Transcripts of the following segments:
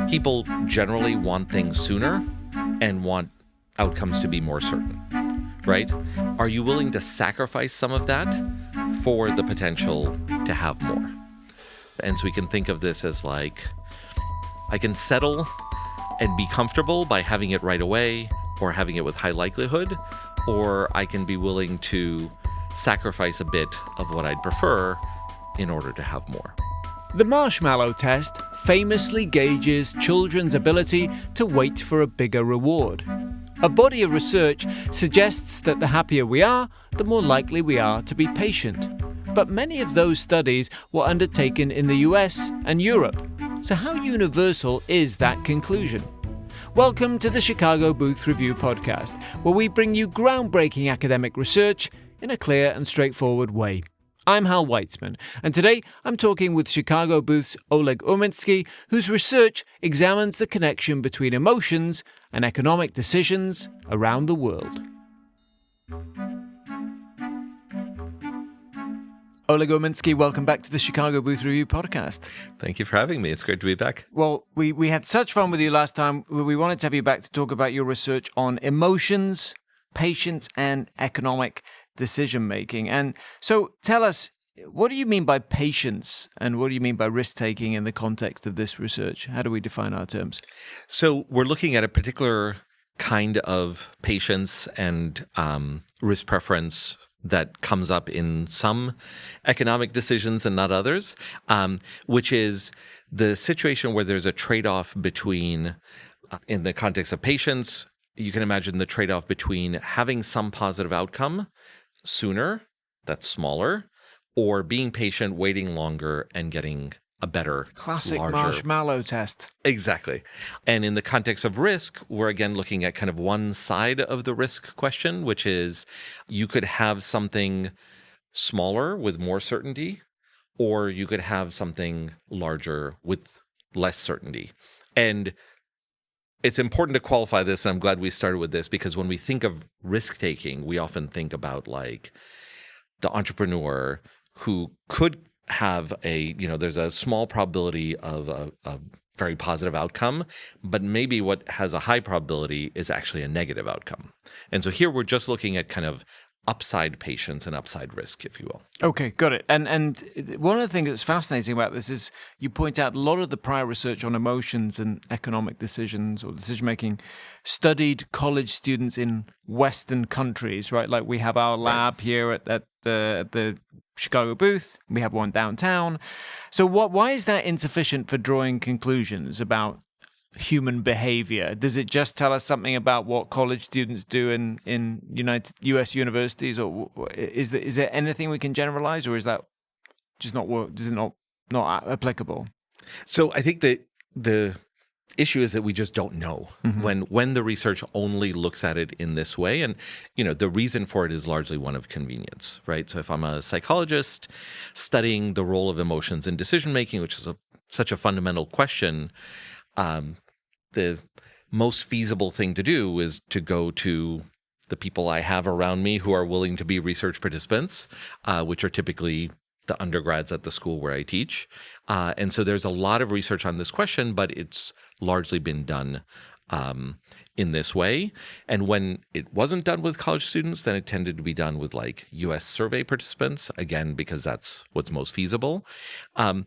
People generally want things sooner and want outcomes to be more certain, right? Are you willing to sacrifice some of that for the potential to have more? And so we can think of this as like, I can settle and be comfortable by having it right away or having it with high likelihood, or I can be willing to sacrifice a bit of what I'd prefer in order to have more. The Marshmallow Test famously gauges children's ability to wait for a bigger reward. A body of research suggests that the happier we are, the more likely we are to be patient. But many of those studies were undertaken in the US and Europe. So how universal is that conclusion? Welcome to the Chicago Booth Review podcast, where we bring you groundbreaking academic research in a clear and straightforward way. I'm Hal Weitzman, and today I'm talking with Chicago Booth's Oleg Urminsky, whose research examines the connection between emotions and economic decisions around the world. Oleg Urminsky, welcome back to the Chicago Booth Review podcast. Thank you for having me. It's great to be back. Well, we had such fun with you last time. We wanted to have you back to talk about your research on emotions, patience, and economic decision-making. And so tell us, what do you mean by patience and what do you mean by risk-taking in the context of this research? How do we define our terms? So we're looking at a particular kind of patience and risk preference that comes up in some economic decisions and not others, which is the situation where there's a trade-off between, in the context of patience, you can imagine the trade-off between having some positive outcome sooner, that's smaller, or being patient, waiting longer, and getting a better, classic larger Marshmallow Test. Exactly. And in the context of risk, we're again looking at kind of one side of the risk question, which is you could have something smaller with more certainty, or you could have something larger with less certainty. And it's important to qualify this, and I'm glad we started with this, because when we think of risk-taking, we often think about like the entrepreneur who could have there's a small probability of a very positive outcome, but maybe what has a high probability is actually a negative outcome. And so here we're just looking at kind of upside patience and upside risk, if you will. Okay, got it. And one of the things that's fascinating about this is you point out a lot of the prior research on emotions and economic decisions or decision-making studied college students in Western countries, right? Like we have our lab here at the Chicago booth. We have one downtown. So why is that insufficient for drawing conclusions about human behavior? Does it just tell us something about what college students do in U.S. universities, or is there anything we can generalize, or is that just not work? Is it not applicable? So I think that the issue is that we just don't know when the research only looks at it in this way. And, the reason for it is largely one of convenience, right? So if I'm a psychologist studying the role of emotions in decision-making, which is such a fundamental question, the most feasible thing to do is to go to the people I have around me who are willing to be research participants, which are typically the undergrads at the school where I teach. And so there's a lot of research on this question, but it's largely been done in this way. And when it wasn't done with college students, then it tended to be done with like US survey participants, again, because that's what's most feasible. And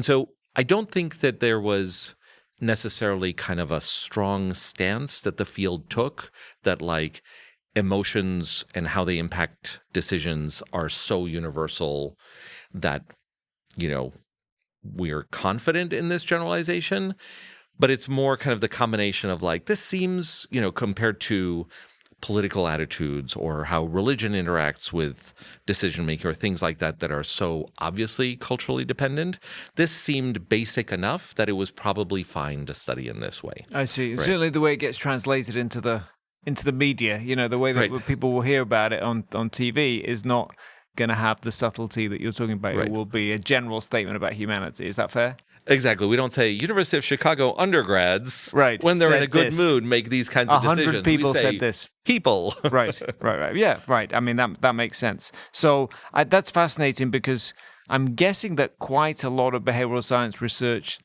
so I don't think that there was necessarily kind of a strong stance that the field took that like emotions and how they impact decisions are so universal that, we're confident in this generalization. But it's more kind of the combination of like, this seems, compared to political attitudes or how religion interacts with decision making or things like that are so obviously culturally dependent, this seemed basic enough that it was probably fine to study in this way. I see. Right. Certainly the way it gets translated into the media, people will hear about it on TV is not going to have the subtlety that you're talking about. Right. It will be a general statement about humanity. Is that fair? Exactly. We don't say University of Chicago undergrads, right, when they're in a good mood, make these kinds of decisions. 100 people we say said this. People. Right. Yeah, right. I mean, that makes sense. So that's fascinating because I'm guessing that quite a lot of behavioral science research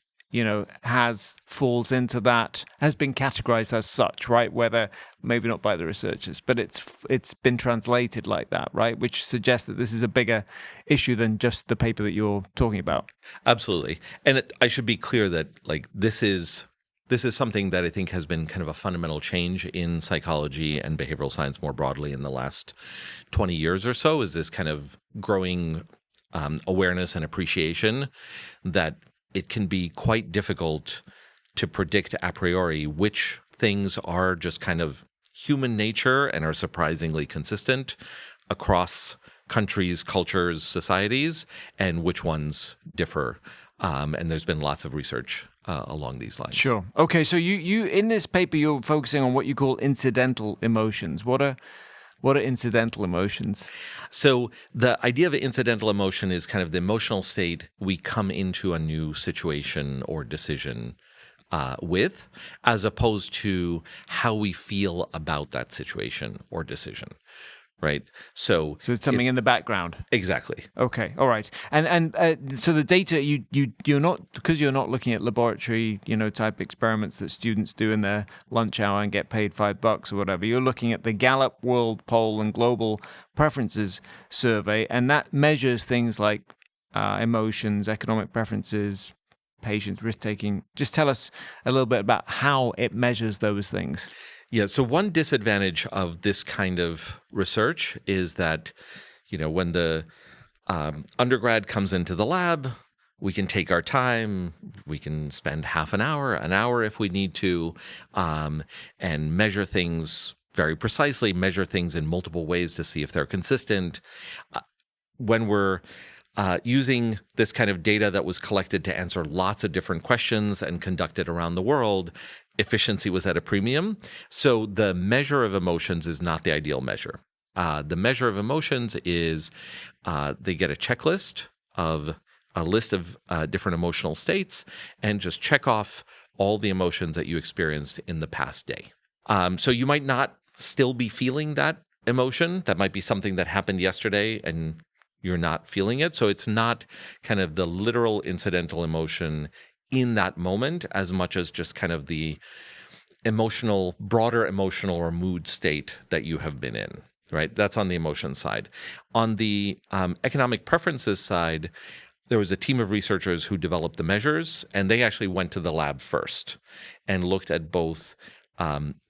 falls into that, has been categorized as such, right? Whether maybe not by the researchers, but it's been translated like that, right? Which suggests that this is a bigger issue than just the paper that you're talking about. Absolutely. And I should be clear that this is something that I think has been kind of a fundamental change in psychology and behavioral science more broadly in the last 20 years or so, is this kind of growing awareness and appreciation that it can be quite difficult to predict a priori which things are just kind of human nature and are surprisingly consistent across countries, cultures, societies, and which ones differ. And there's been lots of research along these lines. Sure. Okay, so you in this paper, you're focusing on what you call incidental emotions. What are incidental emotions? So the idea of incidental emotion is kind of the emotional state we come into a new situation or decision with, as opposed to how we feel about that situation or decision, right? So it's something in the background. Exactly. Okay. All right. And so the data you're not, because you're not looking at laboratory type experiments that students do in their lunch hour and get paid $5 or whatever. You're looking at the Gallup World Poll and Global Preferences Survey, and that measures things like emotions, economic preferences, patience, risk taking. Just tell us a little bit about how it measures those things. Yeah, so one disadvantage of this kind of research is that, when the undergrad comes into the lab, we can take our time, we can spend half an hour if we need to, and measure things very precisely, measure things in multiple ways to see if they're consistent. When we're using this kind of data that was collected to answer lots of different questions and conducted around the world, efficiency was at a premium. So the measure of emotions is not the ideal measure. The measure of emotions is they get a checklist of a list of different emotional states and just check off all the emotions that you experienced in the past day. So you might not still be feeling that emotion. That might be something that happened yesterday and you're not feeling it. So it's not kind of the literal incidental emotion in that moment as much as just kind of the broader emotional or mood state that you have been in, right? That's on the emotion side. On the economic preferences side, there was a team of researchers who developed the measures, and they actually went to the lab first and looked at both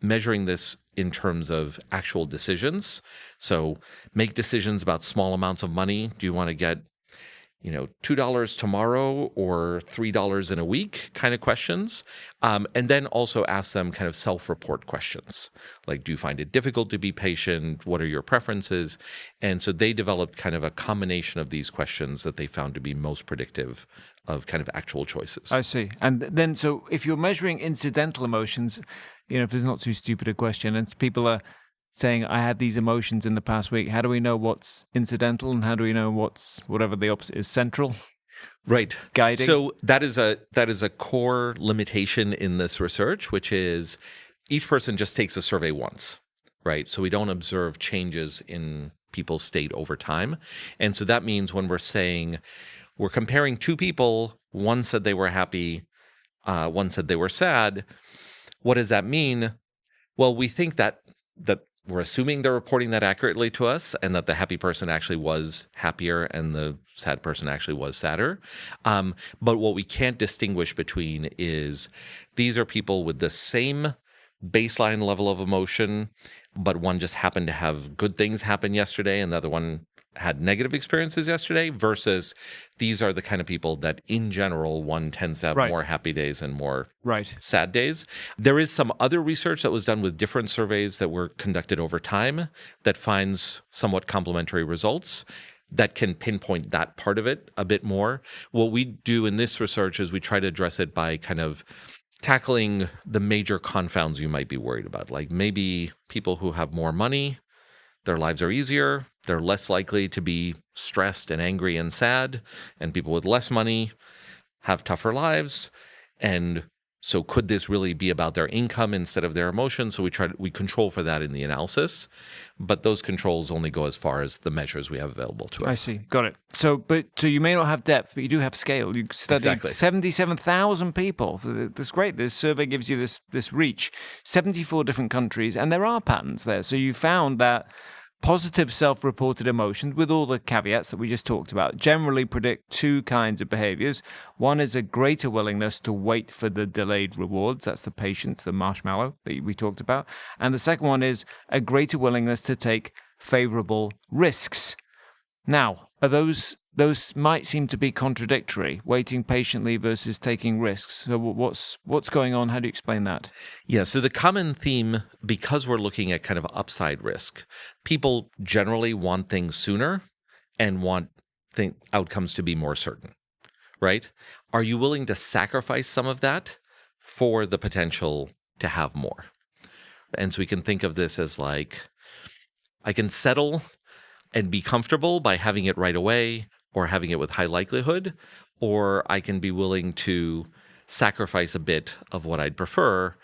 measuring this in terms of actual decisions. So make decisions about small amounts of money. Do you want to get $2 tomorrow or $3 in a week kind of questions. And then also ask them kind of self-report questions. Like, do you find it difficult to be patient? What are your preferences? And so they developed kind of a combination of these questions that they found to be most predictive of kind of actual choices. I see. And then, so if you're measuring incidental emotions, if it's not too stupid a question, and people are saying, I had these emotions in the past week, how do we know what's incidental and how do we know what's whatever the opposite is, central? Right. Guiding. So that is a core limitation in this research, which is each person just takes a survey once, right? So we don't observe changes in people's state over time. And so that means when we're saying we're comparing two people, one said they were happy, one said they were sad, what does that mean? Well, we think that we're assuming they're reporting that accurately to us and that the happy person actually was happier and the sad person actually was sadder. But what we can't distinguish between is these are people with the same baseline level of emotion, but one just happened to have good things happen yesterday and the other one had negative experiences yesterday, versus these are the kind of people that in general one tends to have more happy days and more sad days. There is some other research that was done with different surveys that were conducted over time that finds somewhat complementary results that can pinpoint that part of it a bit more. What we do in this research is we try to address it by kind of tackling the major confounds you might be worried about. Like maybe people who have more money, their lives are easier, they're less likely to be stressed and angry and sad, and people with less money have tougher lives. And So could this really be about their income instead of their emotion? So we control for that in the analysis, but those controls only go as far as the measures we have available to us. I see. Got it. So you may not have depth, but you do have scale. You studied Exactly. 77,000 people. That's great. This survey gives you this reach. 74 different countries, and there are patterns there. So you found that positive self-reported emotions, with all the caveats that we just talked about, generally predict two kinds of behaviors. One is a greater willingness to wait for the delayed rewards. That's the patience, the marshmallow that we talked about. And the second one is a greater willingness to take favorable risks. Now, are those might seem to be contradictory, waiting patiently versus taking risks. So what's going on? How do you explain that? Yeah, so the common theme, because we're looking at kind of upside risk, people generally want things sooner and want outcomes to be more certain, right? Are you willing to sacrifice some of that for the potential to have more? And so we can think of this as like, I can settle and be comfortable by having it right away or having it with high likelihood, or I can be willing to sacrifice a bit of what I'd prefer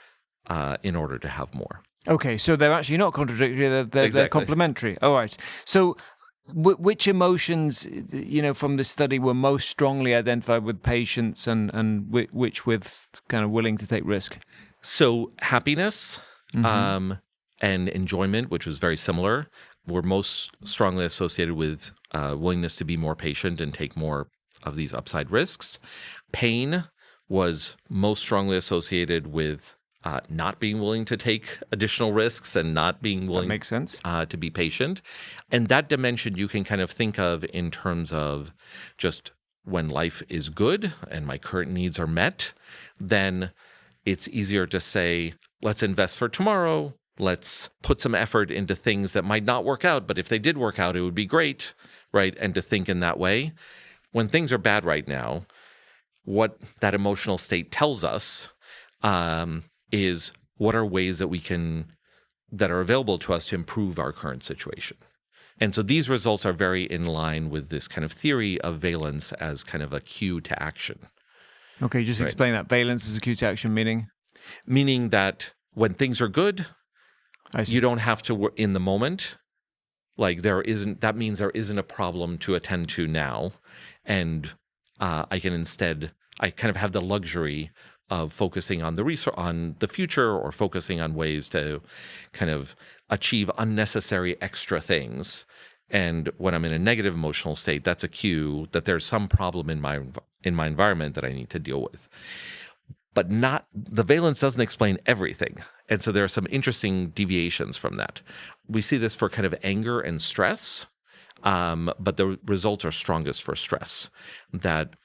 in order to have more. Okay, so they're actually not contradictory, they're complementary. All right. So which emotions, from this study were most strongly identified with patients and which with kind of willing to take risk? So happiness and enjoyment, which was very similar, were most strongly associated with willingness to be more patient and take more of these upside risks. Pain was most strongly associated with not being willing to take additional risks and not being willing that makes sense. To be patient. And that dimension you can kind of think of in terms of just when life is good and my current needs are met, then it's easier to say, let's invest for tomorrow. Let's put some effort into things that might not work out, but if they did work out, it would be great, right? And to think in that way. When things are bad right now, what that emotional state tells us is what are ways that are available to us to improve our current situation. And so these results are very in line with this kind of theory of valence as kind of a cue to action. Okay, just explain that. Valence is a cue to action, meaning? Meaning that when things are good, you don't have to work in the moment. Like that means there isn't a problem to attend to now. And I kind of have the luxury of focusing on the future or focusing on ways to kind of achieve unnecessary extra things. And when I'm in a negative emotional state, that's a cue that there's some problem in my environment that I need to deal with. But the valence doesn't explain everything. And so there are some interesting deviations from that. We see this for kind of anger and stress, but the results are strongest for stress. That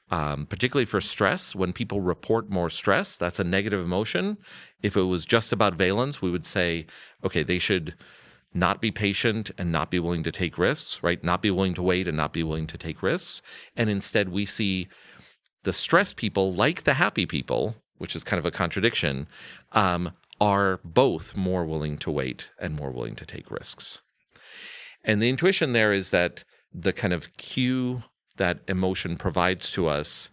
particularly for stress, when people report more stress, that's a negative emotion. If it was just about valence, we would say, okay, they should not be patient and not be willing to take risks, right? Not be willing to wait and not be willing to take risks. And instead we see the stress people, like the happy people, which is kind of a contradiction, are both more willing to wait and more willing to take risks. And the intuition there is that the kind of cue that emotion provides to us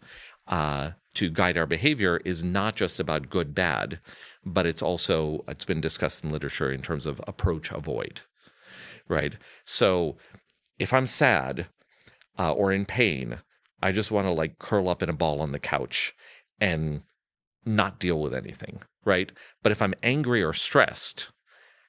to guide our behavior is not just about good, bad, but it's been discussed in literature in terms of approach, avoid, right? So if I'm sad or in pain, I just want to curl up in a ball on the couch and not deal with anything, right? But if I'm angry or stressed,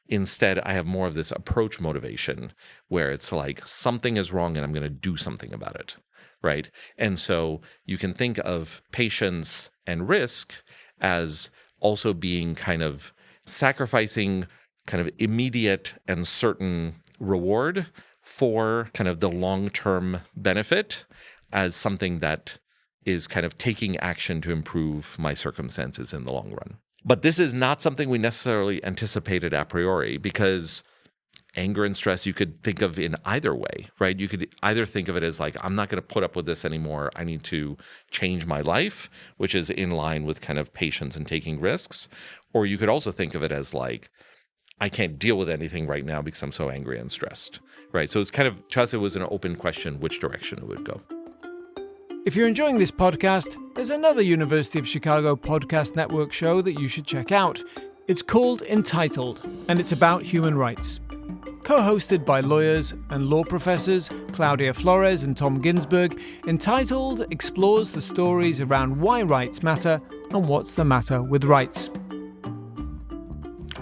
instead I have more of this approach motivation where it's like something is wrong and I'm going to do something about it, right? And so you can think of patience and risk as also being kind of sacrificing kind of immediate and certain reward for kind of the long-term benefit as something that is kind of taking action to improve my circumstances in the long run. But this is not something we necessarily anticipated a priori, because anger and stress you could think of in either way, right? You could either think of it as like, I'm not going to put up with this anymore. I need to change my life, which is in line with kind of patience and taking risks. Or you could also think of it as like, I can't deal with anything right now because I'm so angry and stressed, right? So it's kind of, to us, it was an open question which direction it would go. If you're enjoying this podcast, there's another University of Chicago Podcast Network show that you should check out. It's called Entitled, and it's about human rights. Co-hosted by lawyers and law professors Claudia Flores and Tom Ginsberg, Entitled explores the stories around why rights matter and what's the matter with rights.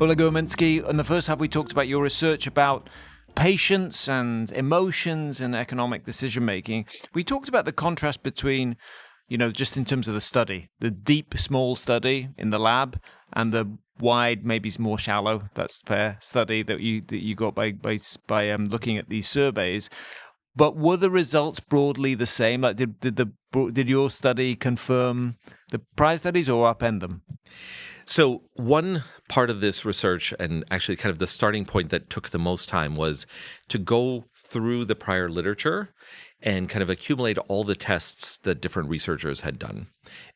Oleg Urminsky, in the first half we talked about your research about patience and emotions and economic decision-making. We talked about the contrast between, just in terms of the study, the deep, small study in the lab and the wide, maybe more shallow, that's fair, study that you got by looking at these surveys. But were the results broadly the same? Like, did your study confirm the prior studies or upend them? So one part of this research, and actually kind of the starting point that took the most time, was to go through the prior literature and kind of accumulate all the tests that different researchers had done.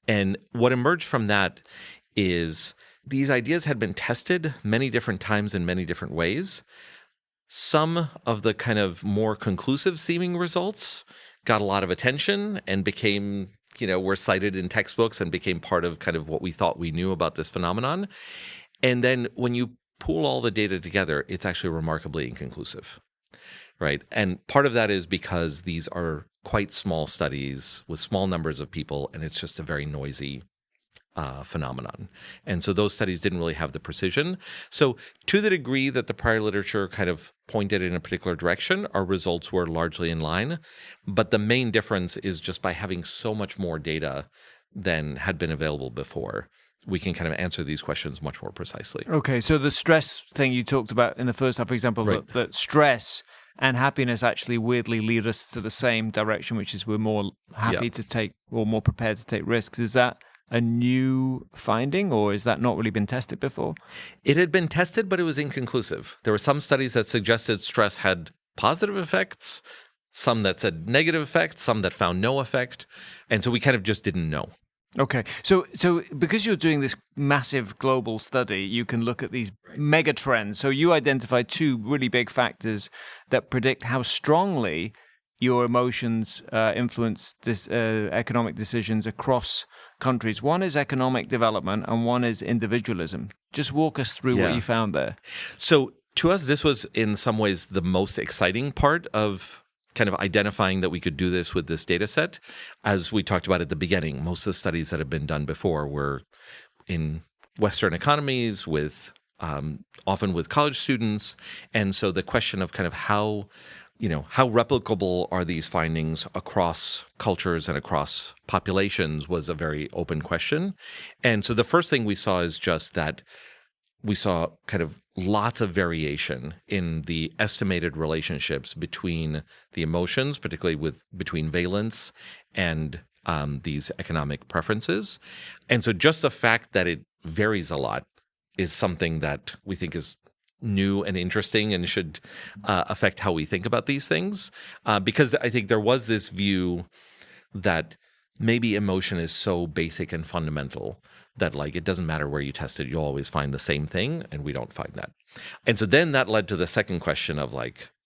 And what emerged from that is these ideas had been tested many different times in many different ways. Some of the kind of more conclusive seeming results got a lot of attention and became were cited in textbooks and became part of kind of what we thought we knew about this phenomenon. And then when you pool all the data together, it's actually remarkably inconclusive, right? And part of that is because these are quite small studies with small numbers of people, and it's just a very noisy phenomenon. And so those studies didn't really have the precision. So to the degree that the prior literature kind of pointed in a particular direction, our results were largely in line. But the main difference is just by having so much more data than had been available before, we can kind of answer these questions much more precisely. Okay, so the stress thing you talked about in the first half, for example, right. that stress and happiness actually weirdly lead us to the same direction, which is we're more happy to take or more prepared to take risks. Is that a new finding, or is that not really been tested before? It had been tested, but it was inconclusive. There were some studies that suggested stress had positive effects, some that said negative effects, some that found no effect. And so we kind of just didn't know. Okay. So because you're doing this massive global study, you can look at these mega trends. So you identify two really big factors that predict how strongly your emotions influence economic decisions across countries. One is economic development and one is individualism. Just walk us through what you found there. So to us, this was in some ways the most exciting part of kind of identifying that we could do this with this data set. As we talked about at the beginning, most of the studies that have been done before were in Western economies with often with college students. And so the question of kind of how replicable are these findings across cultures and across populations was a very open question. And so the first thing we saw is just that we saw kind of lots of variation in the estimated relationships between the emotions, particularly between valence and these economic preferences. And so just the fact that it varies a lot is something that we think is new and interesting and should affect how we think about these things. Because I think there was this view that maybe emotion is so basic and fundamental that it doesn't matter where you test it, you'll always find the same thing, and we don't find that. And so then that led to the second question of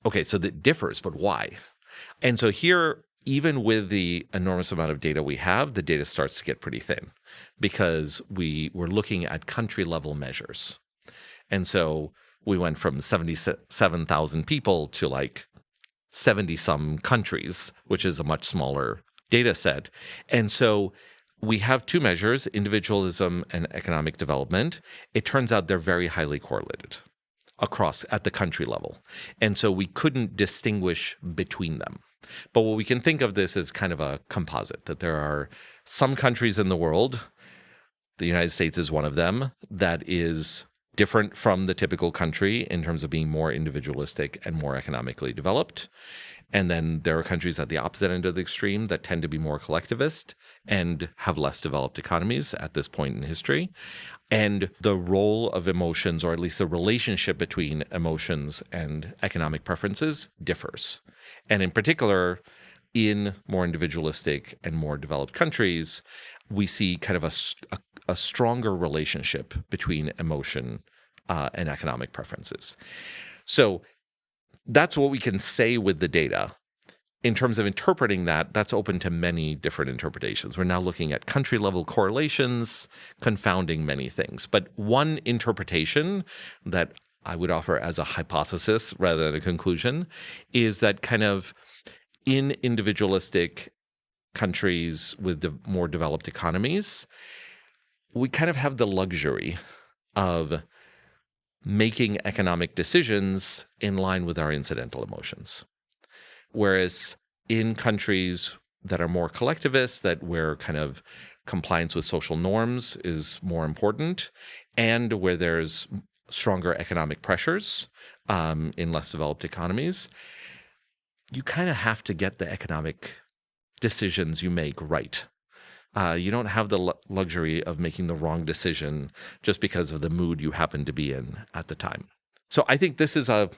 okay, so that differs, but why? And so here, even with the enormous amount of data we have, the data starts to get pretty thin because we were looking at country level measures. And so we went from 77,000 people to 70 some countries, which is a much smaller data set. And so we have two measures, individualism and economic development. It turns out they're very highly correlated at the country level. And so we couldn't distinguish between them. But what we can think of this as kind of a composite, that there are some countries in the world, the United States is one of them, that is different from the typical country in terms of being more individualistic and more economically developed. And then there are countries at the opposite end of the extreme that tend to be more collectivist and have less developed economies at this point in history. And the role of emotions, or at least the relationship between emotions and economic preferences, differs. And in particular, in more individualistic and more developed countries, we see kind of a stronger relationship between emotion and economic preferences. So that's what we can say with the data. in terms of interpreting that, that's open to many different interpretations. We're now looking at country-level correlations, confounding many things. But one interpretation that I would offer as a hypothesis rather than a conclusion is that kind of in individualistic countries with more developed economies, we kind of have the luxury of making economic decisions in line with our incidental emotions. Whereas in countries that are more collectivist, where kind of compliance with social norms is more important, and where there's stronger economic pressures in less developed economies, you kind of have to get the economic decisions you make right. You don't have the luxury of making the wrong decision just because of the mood you happen to be in at the time. So I think this is a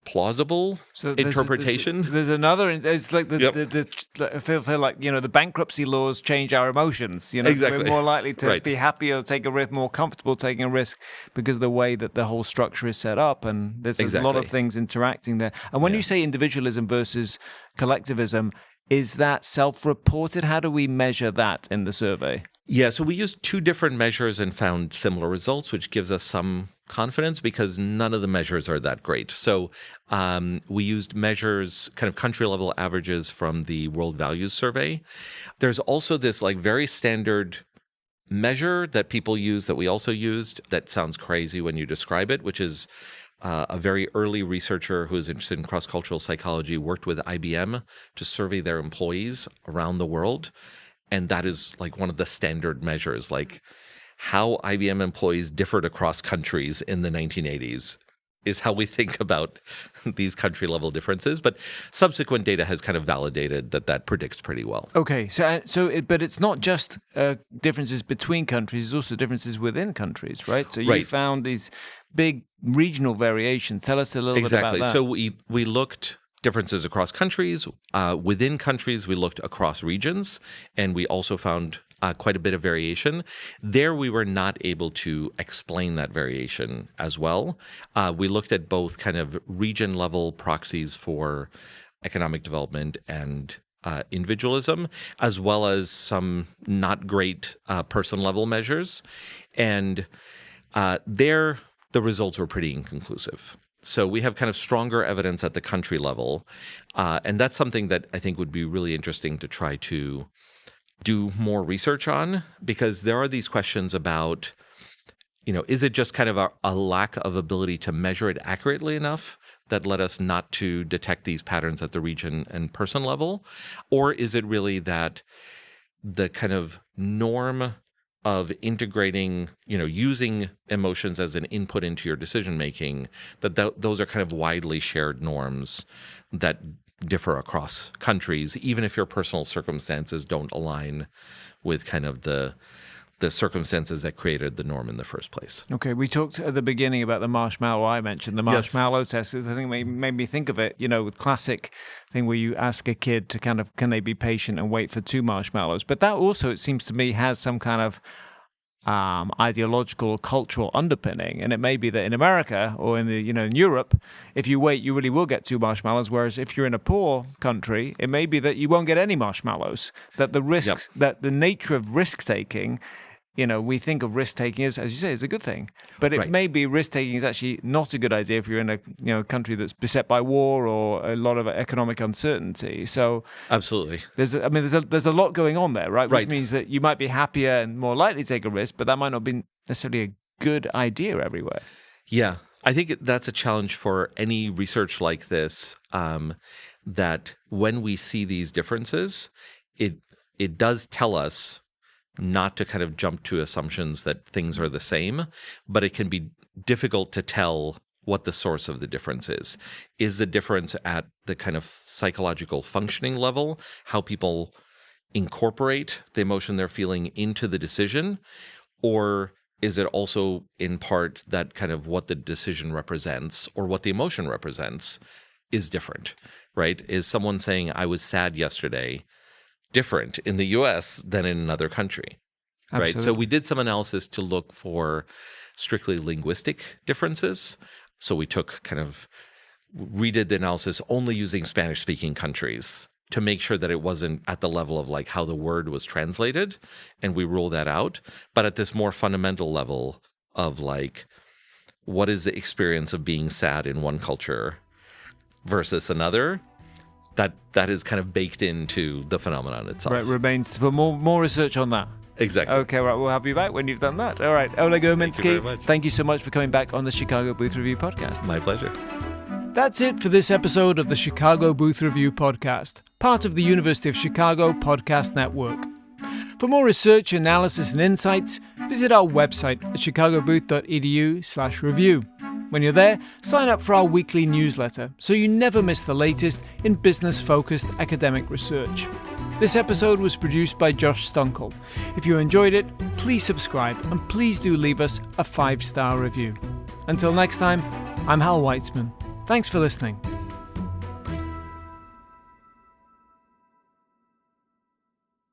plausible interpretation. There's another. It's like I feel like the bankruptcy laws change our emotions. Exactly. We're more likely to be happier, take a risk, more comfortable taking a risk because of the way that the whole structure is set up, and there's a lot of things interacting there. And when you say individualism versus collectivism, is that self-reported? How do we measure that in the survey? Yeah, so we used two different measures and found similar results, which gives us some confidence because none of the measures are that great. So we used measures, kind of country-level averages from the World Values Survey. There's also this very standard measure that people use that we also used that sounds crazy when you describe it, which is a very early researcher who is interested in cross-cultural psychology worked with IBM to survey their employees around the world. And that is one of the standard measures, how IBM employees differed across countries in the 1980s is how we think about these country-level differences. But subsequent data has kind of validated that predicts pretty well. Okay, but it's not just differences between countries; it's also differences within countries, right? So you found these big regional variations. Tell us a little bit about that. So we looked differences across countries. Within countries, we looked across regions, and we also found quite a bit of variation. There, we were not able to explain that variation as well. We looked at both kind of region-level proxies for economic development and individualism, as well as some not great person-level measures. And there, the results were pretty inconclusive. So we have kind of stronger evidence at the country level. And that's something that I think would be really interesting to try to do more research on, because there are these questions about, is it just kind of a lack of ability to measure it accurately enough that led us not to detect these patterns at the region and person level? Or is it really that the kind of norm of integrating, using emotions as an input into your decision making, those are kind of widely shared norms that differ across countries, even if your personal circumstances don't align with kind of the circumstances that created the norm in the first place. Okay, we talked at the beginning about the marshmallow. I mentioned the marshmallow test. I think it made me think of it, with classic thing where you ask a kid to kind of, can they be patient and wait for 2 marshmallows? But that also, it seems to me, has some kind of ideological or cultural underpinning, and it may be that in America or in in Europe, if you wait, you really will get 2 marshmallows. Whereas if you're in a poor country, it may be that you won't get any marshmallows. That the risks, that the nature of risk taking, we think of risk taking as you say, is a good thing, but it may be risk taking is actually not a good idea if you're in a country that's beset by war or a lot of economic uncertainty. So absolutely, there's a lot going on there, right? Which means that you might be happier and more likely to take a risk, but that might not be necessarily a good idea everywhere. Yeah, I think that's a challenge for any research like this. That when we see these differences, it does tell us not to kind of jump to assumptions that things are the same, but it can be difficult to tell what the source of the difference is. Is the difference at the kind of psychological functioning level, how people incorporate the emotion they're feeling into the decision, or is it also in part that kind of what the decision represents or what the emotion represents is different, right? Is someone saying, I was sad yesterday, different in the US than in another country, right? Absolutely. So we did some analysis to look for strictly linguistic differences. So we redid the analysis only using Spanish-speaking countries to make sure that it wasn't at the level of like how the word was translated, and we rule that out. But at this more fundamental level of like, what is the experience of being sad in one culture versus another? That is kind of baked into the phenomenon itself. Right, remains for more research on that. Exactly. Okay, right, we'll have you back when you've done that. All right, Oleg Urminsky, thank you so much for coming back on the Chicago Booth Review podcast. My pleasure. That's it for this episode of the Chicago Booth Review podcast, part of the University of Chicago Podcast Network. For more research, analysis, and insights, visit our website at chicagobooth.edu/review. When you're there, sign up for our weekly newsletter so you never miss the latest in business-focused academic research. This episode was produced by Josh Stunkel. If you enjoyed it, please subscribe and please do leave us a 5-star review. Until next time, I'm Hal Weitzman. Thanks for listening.